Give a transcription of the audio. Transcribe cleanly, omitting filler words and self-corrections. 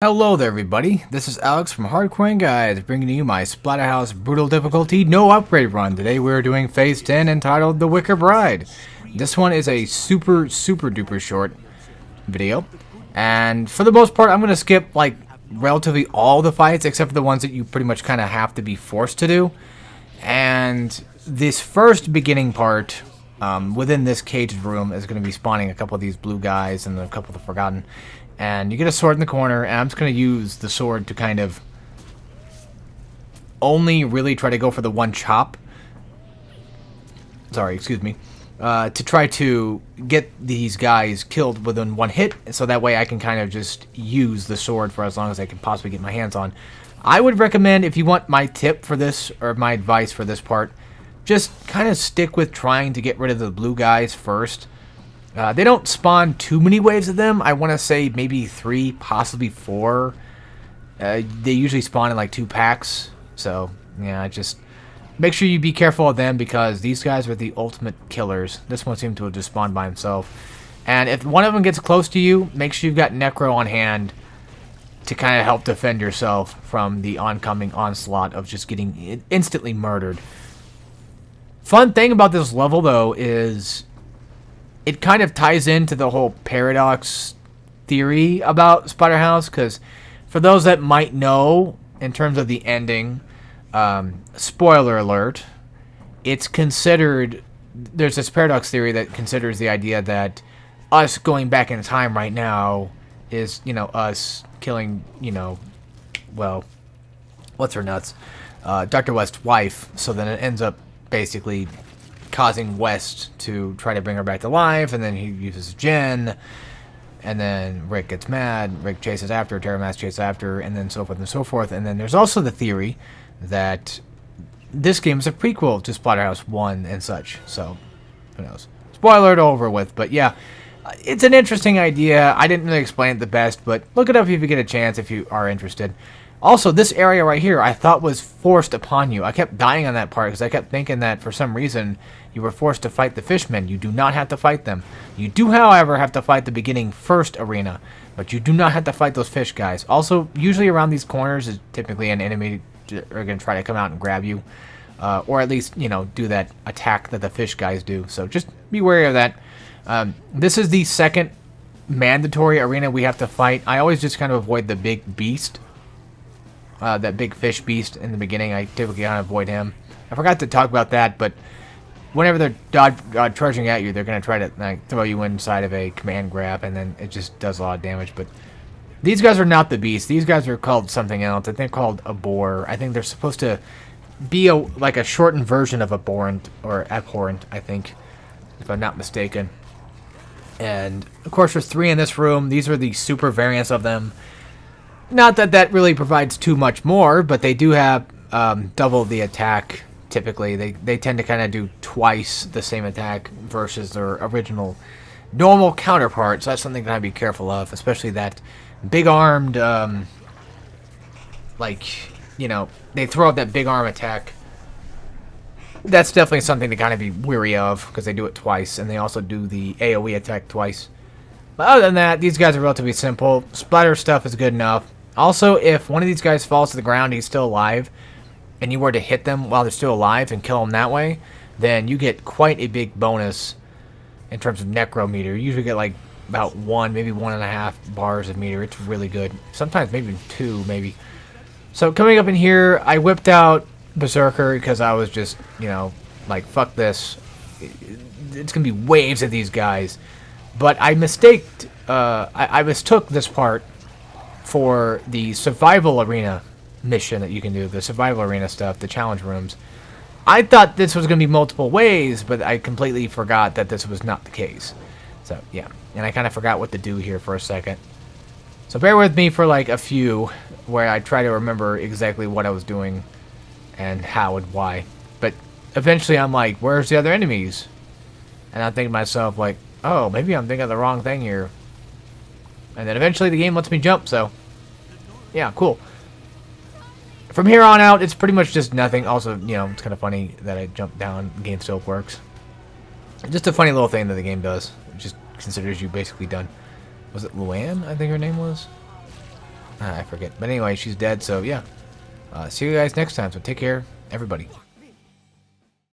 Hello there everybody, this is Alex from Hardcore Guides, bringing you my Splatterhouse Brutal Difficulty No Upgrade run. Today we're doing Phase 10 entitled The Wicker Bride. This one is a super duper short video, and for the most part I'm going to skip like relatively all the fights except for the ones that you pretty much kind of have to be forced to do. And this first beginning part within this caged room is going to be spawning a couple of these blue guys and a couple of the Forgotten. And you get a sword in the corner, and I'm just going to use the sword to kind of only really try to go for the one chop. Sorry, excuse me. To try to get these guys killed within one hit, so that way I can kind of just use the sword for as long as I can possibly get my hands on. I would recommend, if you want my tip for this, or my advice for this part, just kind of stick with trying to get rid of the blue guys first. They don't spawn too many waves of them. I want to say maybe 3, possibly 4. They usually spawn in like 2 packs. So, yeah, just make sure you be careful of them because these guys are the ultimate killers. This one seemed to have just spawned by himself. And if one of them gets close to you, make sure you've got Necro on hand to kind of help defend yourself from the oncoming onslaught of just getting instantly murdered. Fun thing about this level, though, is it kind of ties into the whole paradox theory about Splatterhouse, because for those that might know, in terms of the ending, spoiler alert, it's considered, there's this paradox theory that considers the idea that us going back in time right now is, you know, us killing, you know, well, what's her nuts? Dr. West's wife, so then it ends up basically causing West to try to bring her back to life, and then he uses Jen, and then Rick gets mad, Rick chases after her, Terramask chases after her, and then so forth and so forth. And then there's also the theory that this game is a prequel to Splatterhouse 1 and such, so who knows. Spoiler it over with, but yeah, it's an interesting idea. I didn't really explain it the best, but look it up if you get a chance if you are interested. Also, this area right here I thought was forced upon you. I kept dying on that part because I kept thinking that for some reason you were forced to fight the fishmen. You do not have to fight them. You do, however, have to fight the beginning first arena, but you do not have to fight those fish guys. Also, usually around these corners is typically an enemy are going to try to come out and grab you, or at least, you know, do that attack that the fish guys do. So just be wary of that. This is the second mandatory arena we have to fight. I always just kind of avoid the big beast. That big fish beast in the beginning, I typically kind of avoid him. I forgot to talk about that, but whenever they're charging at you, they're going to try to like throw you inside of a command grab, and then it just does a lot of damage. But these guys are not the beast. These guys are called something else. I think called a boar. I think they're supposed to be like a shortened version of abhorrent, or abhorrent, I think, if I'm not mistaken. And of course, there's 3 in this room. These are the super variants of them. Not that that really provides too much more, but they do have double the attack. Typically, they tend to kind of do twice the same attack versus their original normal counterpart. So that's something to be careful of, especially that big-armed, like, you know, they throw out that big arm attack. That's definitely something to kind of be weary of because they do it twice, and they also do the AoE attack twice. But other than that, these guys are relatively simple. Splatter stuff is good enough. Also, if one of these guys falls to the ground, he's still alive, and you were to hit them while they're still alive and kill them that way, then you get quite a big bonus in terms of necro meter. You usually get like about 1, maybe 1.5 bars of meter. It's really good. Sometimes maybe 2, maybe. So coming up in here, I whipped out Berserker because I was just, you know, like, fuck this. It's going to be waves of these guys. But I I mistook this part for the survival arena mission that you can do, the survival arena stuff, the challenge rooms. I thought this was going to be multiple ways, but I completely forgot that this was not the case. So, yeah. And I kind of forgot what to do here for a second. So bear with me for like a few where I try to remember exactly what I was doing and how and why. But eventually I'm like, where's the other enemies? And I'm thinking to myself, like, oh, maybe I'm thinking of the wrong thing here. And then eventually the game lets me jump, so yeah, cool. From here on out, it's pretty much just nothing. Also, you know, it's kind of funny that I jumped down, the game still works. Just a funny little thing that the game does. It just considers you basically done. Was it Luann, I think her name was? I forget. But anyway, she's dead, so yeah. See you guys next time, so take care, everybody.